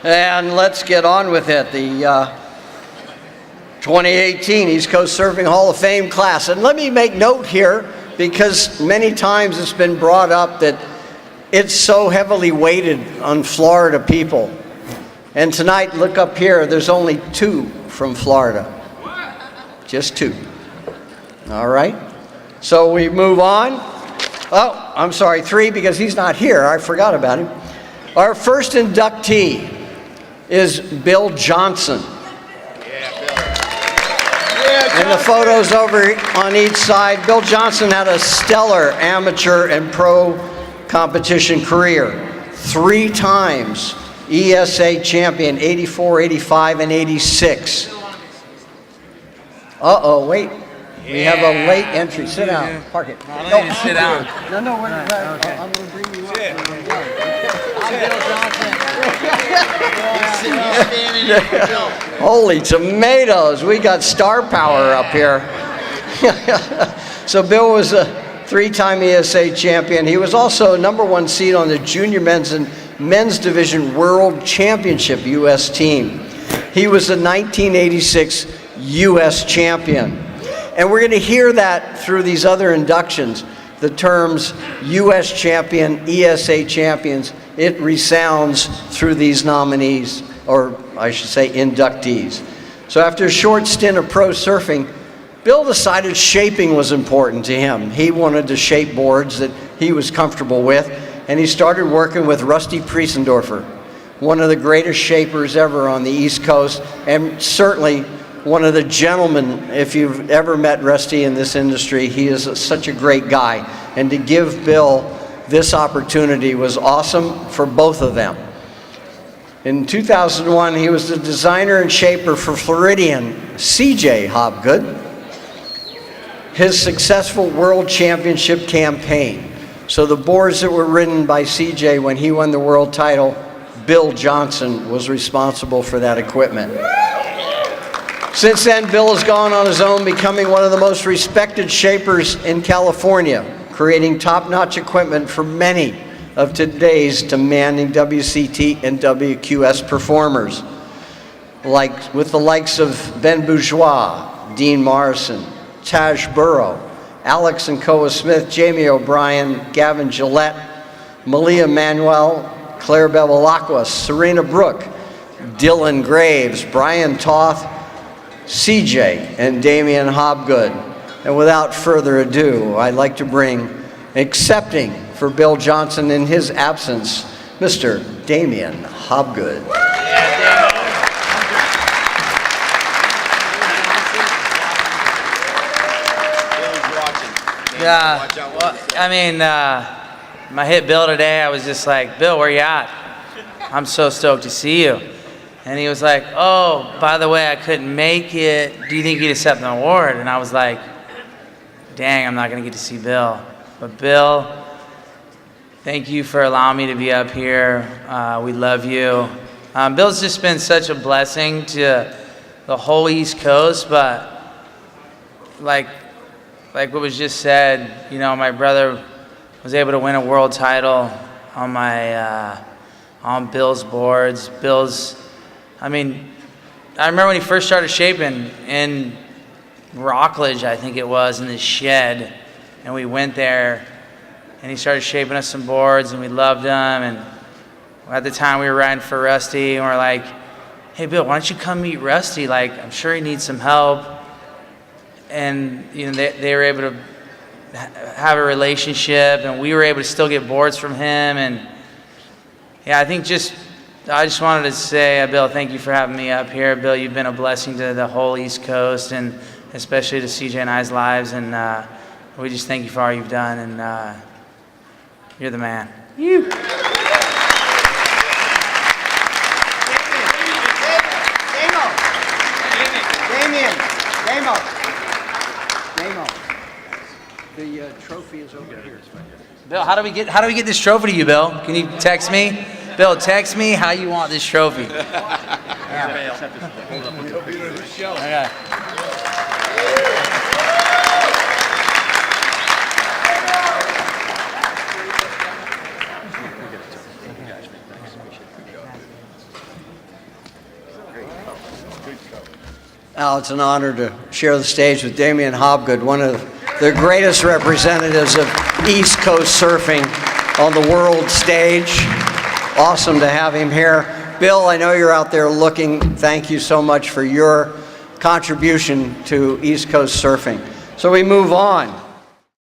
And let's get on with it. The 2018 East Coast Surfing Hall of Fame class. And let me make note here, because many times it's been brought up that it's so heavily weighted on Florida people. And tonight, look up here, there's only 2 from Florida. Just 2. All right. So we move on. Oh, I'm sorry, 3, because he's not here. I forgot about him. Our first inductee is Bill Johnson. And the photos over on each side. Bill Johnson had a stellar amateur and pro competition career. 3 times ESA champion, 84, 85, and 86. Uh-oh, wait. We have a late entry. Sit down. Park it. No, I don't need to sit down. No, okay. I'm going to bring you up. Holy tomatoes. We got star power up here. So Bill was a 3-time ESA champion. He was also a #1 seed on the junior men's and men's division world championship U.S. team. He was the 1986 U.S. champion. And we're going to hear that through these other inductions, the terms U.S. champion, ESA champions. It resounds through these nominees, or I should say inductees. So after a short stint of pro surfing, Bill decided shaping was important to him. He wanted to shape boards that he was comfortable with, and he started working with Rusty Priesendorfer, one of the greatest shapers ever on the East Coast, and certainly one of the gentlemen. If you've ever met Rusty in this industry, he is such a great guy. And to give Bill this opportunity was awesome for both of them. In 2001, he was the designer and shaper for Floridian CJ Hobgood, his successful world championship campaign. So the boards that were ridden by CJ when he won the world title, Bill Johnson was responsible for that equipment. Since then, Bill has gone on his own, becoming one of the most respected shapers in California, creating top-notch equipment for many of today's demanding WCT and WQS performers, like with the likes of Ben Bourgeois, Dean Morrison, Taj Burrow, Alex and Koa Smith, Jamie O'Brien, Gavin Gillette, Malia Manuel, Claire Bevilacqua, Serena Brooke, Dylan Graves, Brian Toth, CJ, and Damian Hobgood. And without further ado, I'd like to bring, accepting for Bill Johnson in his absence, Mr. Damian Hobgood. Yeah, well, I mean, I hit Bill today. I was just like, Bill, where you at? I'm so stoked to see you. And he was like, oh, by the way, I couldn't make it. Do you think you'd accept an award? And I was like, dang, I'm not going to get to see Bill. But Bill, thank you for allowing me to be up here. We love you. Bill's just been such a blessing to the whole East Coast, but like what was just said, you know, my brother was able to win a world title on my on Bill's boards. I mean, I remember when he first started shaping in Rockledge, I think it was, in his shed, and we went there, and he started shaping us some boards, and we loved them, and at the time we were riding for Rusty, and we're like, hey, Bill, why don't you come meet Rusty? Like, I'm sure he needs some help. And, you know, they were able to have a relationship, and we were able to still get boards from him, and yeah, I just wanted to say, Bill, thank you for having me up here. Bill, you've been a blessing to the whole East Coast, and especially to CJ and I's lives, and we just thank you for all you've done, and you're the man. You. Damo. The trophy is over here. Bill, how do we get this trophy to you, Bill? Can you text me? Bill, text me how you want this trophy. Okay. Al, it's an honor to share the stage with Damian Hobgood, one of the greatest representatives of East Coast surfing on the world stage. Awesome to have him here. Bill, I know you're out there looking. Thank you so much for your contribution to East Coast surfing. So we move on.